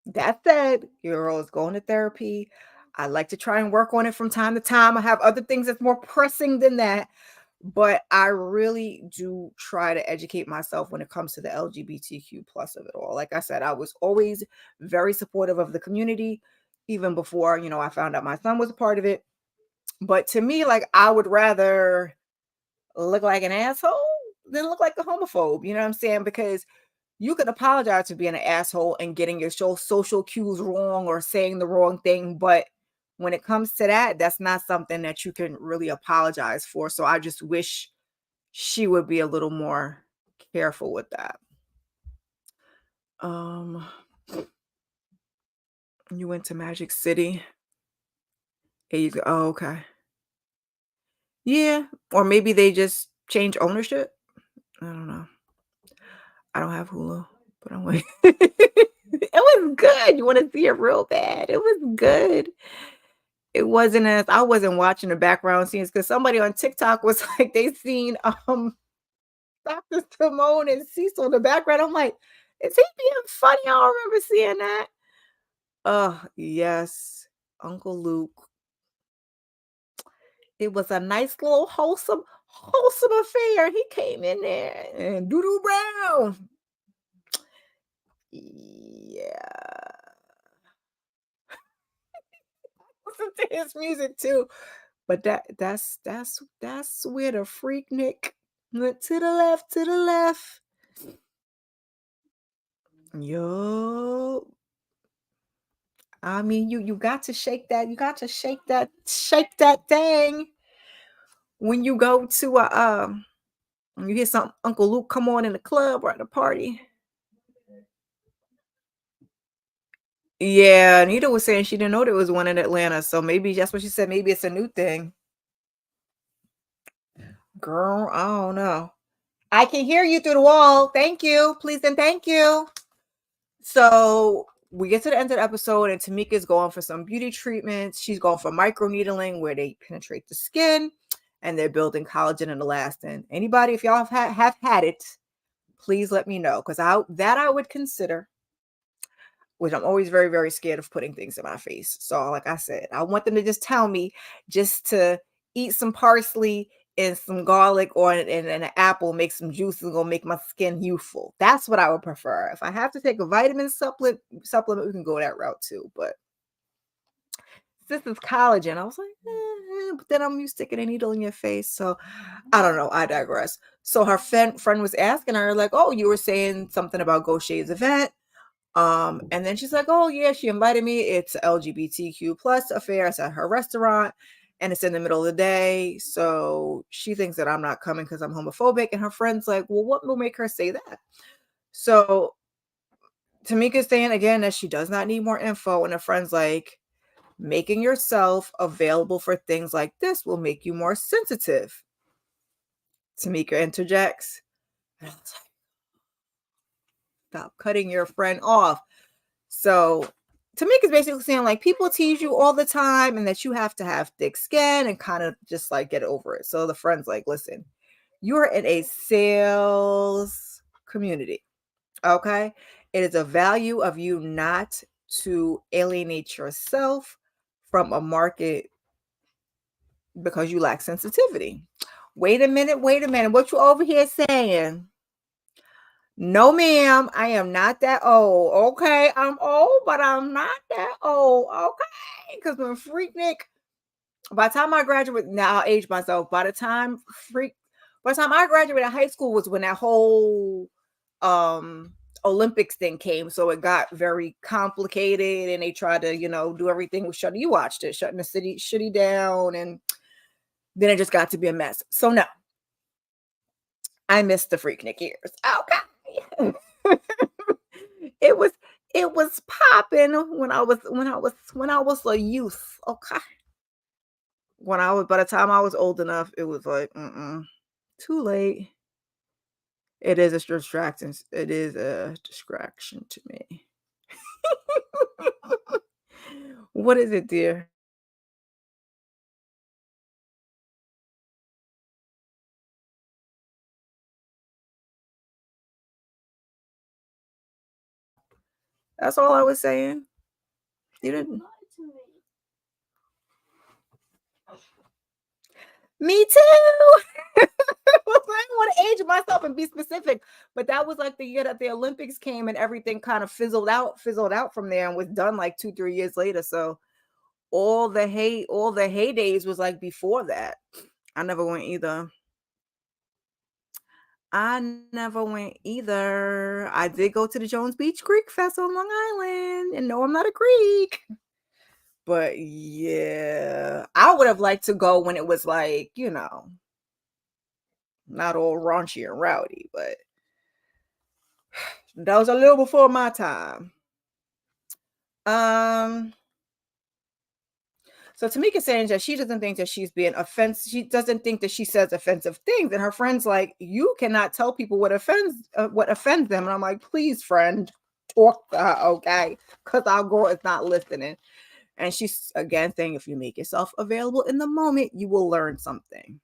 that said, your girl is going to therapy. I like to try and work on it from time to time. I have other things that's more pressing than that, but I really do try to educate myself when it comes to the LGBTQ plus of it all. Like I said, I was always very supportive of the community, even before, I found out my son was a part of it. But to me, like, I would rather look like an asshole than look like a homophobe. You know what I'm saying? Because you can apologize for being an asshole and getting your social cues wrong or saying the wrong thing. But when it comes to that, that's not something that you can really apologize for. So I just wish she would be a little more careful with that. Um, you went to Magic City. And you go, oh, okay. Yeah. Or maybe they just change ownership. I don't know. I don't have Hulu, but I'm waiting. It was good. You want to see it real bad. It was good. It wasn't as I wasn't watching the background scenes because somebody on TikTok was like, they seen Dr. Simone and Cecil in the background. I'm like, is he being funny? I don't remember seeing that. Oh, yes. Uncle Luke. It was a nice little wholesome affair. He came in there and Doodoo Brown. Yeah. Listen to his music too. But that's where the Freaknik went to the left, to the left. Yo. I mean, you got to shake that. You got to shake that thing when you go to when you hear some Uncle Luke come on in the club or at a party. Yeah, Anita was saying she didn't know there was one in Atlanta, so maybe that's what she said. Maybe it's a new thing. Girl, I don't know. I can hear you through the wall. Thank you. Please and thank you. So we get to the end of the episode, and Tamika's going for some beauty treatments. She's going for microneedling where they penetrate the skin and they're building collagen and elastin. Anybody, if y'all have had it, please let me know, because I would consider, which I'm always very, very scared of putting things in my face. So, like I said, I want them to just tell me just to eat some parsley and some garlic or and an apple, make some juice and gonna make my skin youthful. That's what I would prefer. If I have to take a vitamin supplement, we can go that route too. But this is collagen. I was like, but then I'm used to sticking a needle in your face. So I don't know. I digress. So her friend was asking her, like, oh, you were saying something about Gaucher's event. And then she's like, oh yeah, she invited me. It's a LGBTQ plus affair. It's at her restaurant and it's in the middle of the day. So she thinks that I'm not coming because I'm homophobic. And her friend's like, well, what will make her say that? So Tamika's saying again that she does not need more info. And her friend's like, making yourself available for things like this will make you more sensitive. Tamika interjects. And I was like, stop cutting your friend off. So Tamika's basically saying like people tease you all the time and that you have to have thick skin and kind of just like get over it. So the friend's like, listen, you're in a sales community. Okay. It is a value of you not to alienate yourself from a market because you lack sensitivity. Wait a minute. What you over here saying? No, ma'am, I am not that old. Okay, I'm old, but I'm not that old. Okay, because when Freaknik, by the time I graduated, now I'll age myself. By the time I graduated high school was when that whole Olympics thing came. So it got very complicated, and they tried to, do everything with shutting. You watched it, shutting the city down, and then it just got to be a mess. So no, I missed the Freaknik years. Okay. it was it was popping when I was a youth. Okay. By the time I was old enough, it was like, too late. It is a distraction. It is a distraction to me. What is it, dear? That's all I was saying. You didn't. Me too. I want to age myself and be specific, but that was like the year that the Olympics came and everything kind of fizzled out from there and was done like 2-3 years later. So all the heydays was like before that. I never went either. I never went either. I did go to the Jones Beach Greek Fest on Long Island, and no, I'm not a Greek. But yeah, I would have liked to go when it was like, not all raunchy and rowdy, but that was a little before my time. Um, so Tamika saying that she doesn't think that she's being offensive. She doesn't think that she says offensive things, and her friend's like, "You cannot tell people what offends them." And I'm like, "Please, friend, talk to her, okay? Because our girl is not listening." And she's again saying, "If you make yourself available in the moment, you will learn something."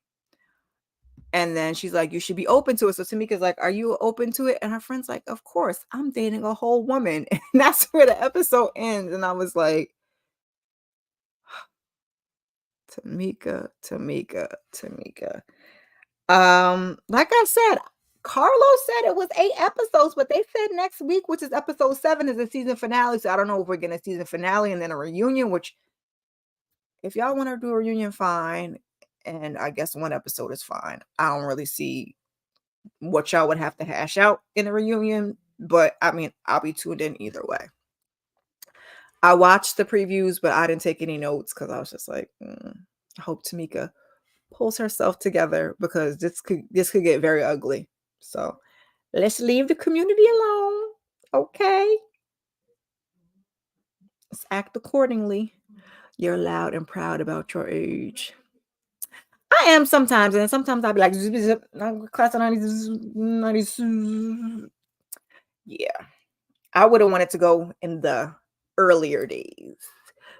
And then she's like, "You should be open to it." So Tamika's like, "Are you open to it?" And her friend's like, "Of course, I'm dating a whole woman." And that's where the episode ends. And I was like, Tamika. Like I said, Carlos said it was 8 episodes, but they said next week, which is episode 7, is the season finale. So I don't know if we're getting a season finale and then a reunion, which if y'all want to do a reunion, fine. And I guess one episode is fine. I don't really see what y'all would have to hash out in a reunion, but I mean, I'll be tuned in either way. I watched the previews, but I didn't take any notes because I was just like, I hope Tamika pulls herself together because this could get very ugly. So let's leave the community alone. Okay. Let's act accordingly. You're loud and proud about your age. I am sometimes, and sometimes I'll be like, class of 90s. Yeah. I would have wanted to go in the earlier days.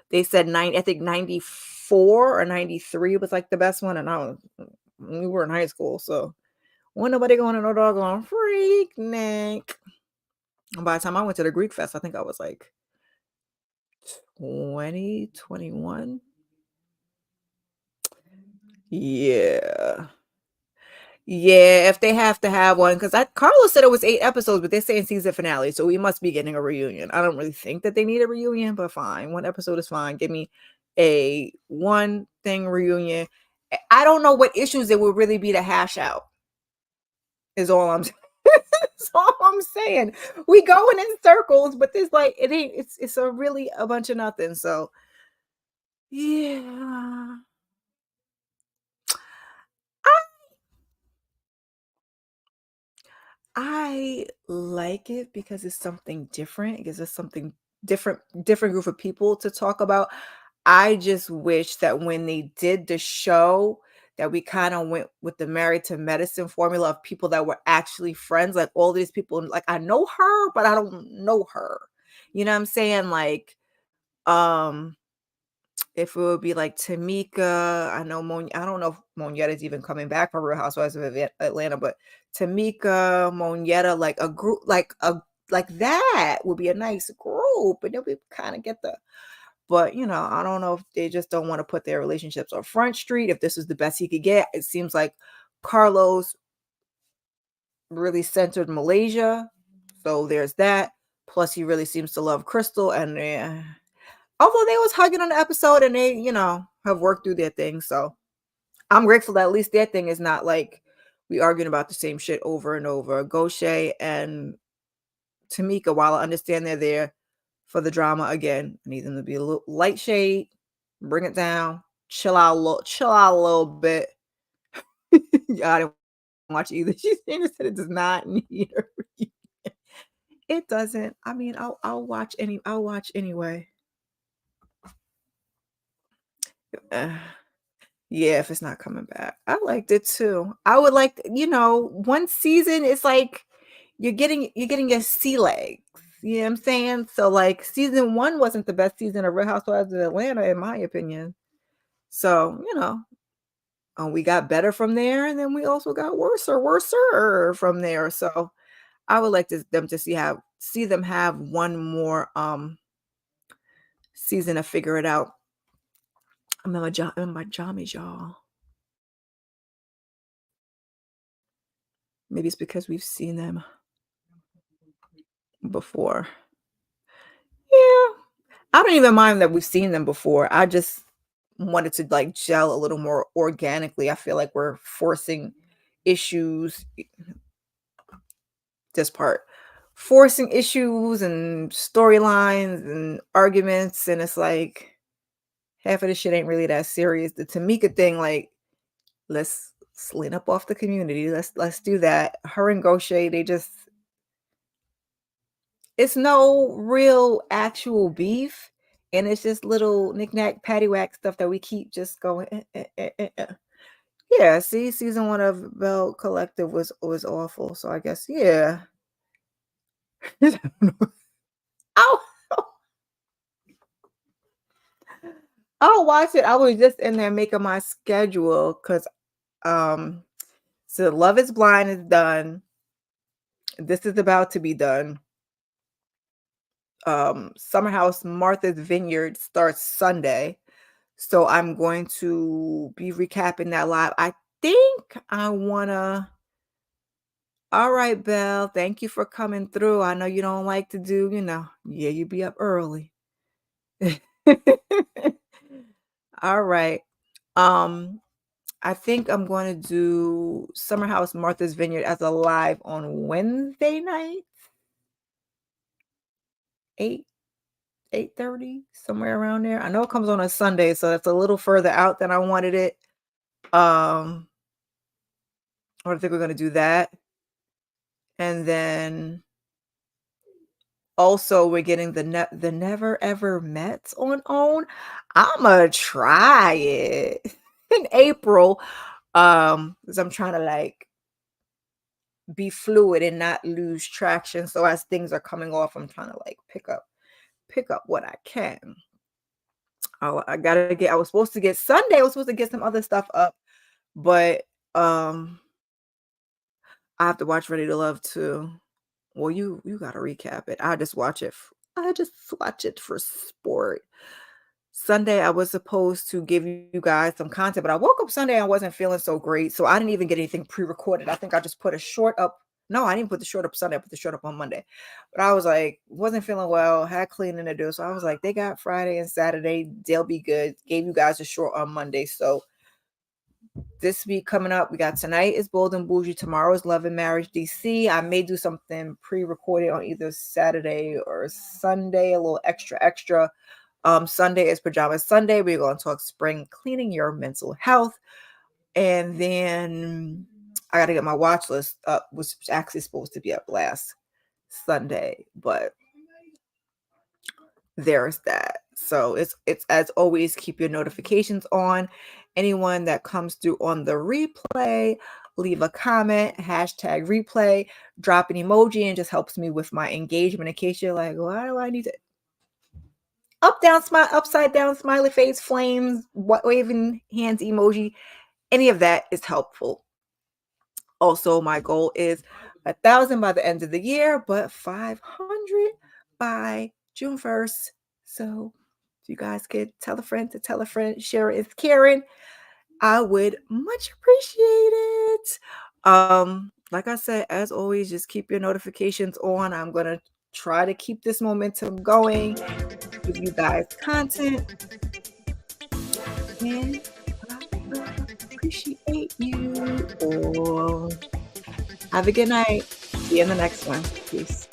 They said I think 94 or 93 was like the best one. And we were in high school. So when nobody going to no doggone freak neck. And by the time I went to the Greek Fest, I think I was like 20, 21. Yeah. Yeah, if they have to have one, because Carlos said it was 8 episodes, but they're saying season finale, so we must be getting a reunion. I don't really think that they need a reunion, but fine. 1 episode is fine. Give me a one thing reunion. I don't know what issues it would really be to hash out, is all I'm that's all I'm saying. We going in circles, but there's like it ain't it's a really a bunch of nothing. So yeah. I like it because it's something different. It gives us something different group of people to talk about. I just wish that when they did the show that we kind of went with the Married to Medicine formula of people that were actually friends, like all these people, like I know her, but I don't know her. You know what I'm saying? Like, um, if it would be like Tamika, I know I don't know if Monietta is even coming back for Real Housewives of Atlanta, but Tamika, Monietta, like a group, like that would be a nice group, and then we kind of get the. But I don't know if they just don't want to put their relationships on Front Street. If this is the best he could get, it seems like Carlos really centered Malaysia, so there's that. Plus, he really seems to love Crystal, and although they was hugging on the episode and they, have worked through their thing. So I'm grateful that at least their thing is not like we arguing about the same shit over and over. Goshe and Tamika, while I understand they're there for the drama, again, I need them to be a little light shade, bring it down, chill out a little bit. Yeah, I didn't watch either. She said it does not need a reunion. It doesn't. I mean, I'll watch anyway. Uh, Yeah, if it's not coming back. I liked it too. I would like, one season is like you're getting your sea legs. You know what I'm saying? So like season 1 wasn't the best season of Real Housewives of Atlanta, in my opinion. So, we got better from there, and then we also got worser from there. So I would like them to see them have one more season to figure it out. I'm in my jammies, y'all. Maybe it's because we've seen them before. Yeah. I don't even mind that we've seen them before. I just wanted to like gel a little more organically. I feel like we're forcing issues, this part, forcing issues and storylines and arguments. And it's like half of the shit ain't really that serious. The Tamika thing, like, let's lean up off the community. Let's do that. Her and Goshe, they just it's no real actual beef, and it's just little knick-knack, paddywhack stuff that we keep just going, Yeah, see, season 1 of Bell Collective was awful, so I guess, yeah. I'll I'll watch it. I was just in there making my schedule because so Love is Blind is done. This is about to be done. Summer House Martha's Vineyard starts Sunday. So I'm going to be recapping that live. I think I wanna all right, Belle. Thank you for coming through. I know you don't like to do, yeah, you be up early. All right. Um, I think I'm going to do Summer House Martha's Vineyard as a live on Wednesday night, 8 8:30, somewhere around there. I know it comes on a Sunday, so that's a little further out than I wanted it. Um, I think we're gonna do that. And then also we're getting the Never Ever Mets on OWN. Imma try it in April, 'cause I'm trying to, like, be fluid and not lose traction, so as things are coming off, I'm trying to, like, pick up what I can. I was supposed to get Sunday, I was supposed to get some other stuff up, but, I have to watch Ready to Love too. Well, you gotta recap it. I just watch it for sport. Sunday, I was supposed to give you guys some content, but I woke up Sunday, I wasn't feeling so great, so I didn't even get anything pre-recorded. I think I just put a short up. No, I didn't put the short up Sunday, I put the short up on Monday. But I was like, wasn't feeling well, had cleaning to do. So I was like, they got Friday and Saturday, they'll be good. Gave you guys a short on Monday. So this week coming up, we got tonight is Bold and Bougie, tomorrow is Love and Marriage DC. I may do something pre-recorded on either Saturday or Sunday, a little extra. Sunday is Pajama Sunday. We're going to talk spring cleaning your mental health. And then I got to get my watch list up, which is actually supposed to be up last Sunday, but there's that. So it's as always, keep your notifications on. Anyone that comes through on the replay, leave a comment, hashtag replay, drop an emoji, and just helps me with my engagement. In case you're like, why do I need to up down smile, upside down smiley face, flames, waving hands emoji, any of that is helpful. Also, my goal is 1,000 by the end of the year, but 500 by June 1st. So if you guys could tell a friend to tell a friend, share it is caring, I would much appreciate it. Like I said, as always, just keep your notifications on. I'm gonna try to keep this momentum going, give you guys content, and I appreciate you all. Have a good night. See you in the next one. Peace.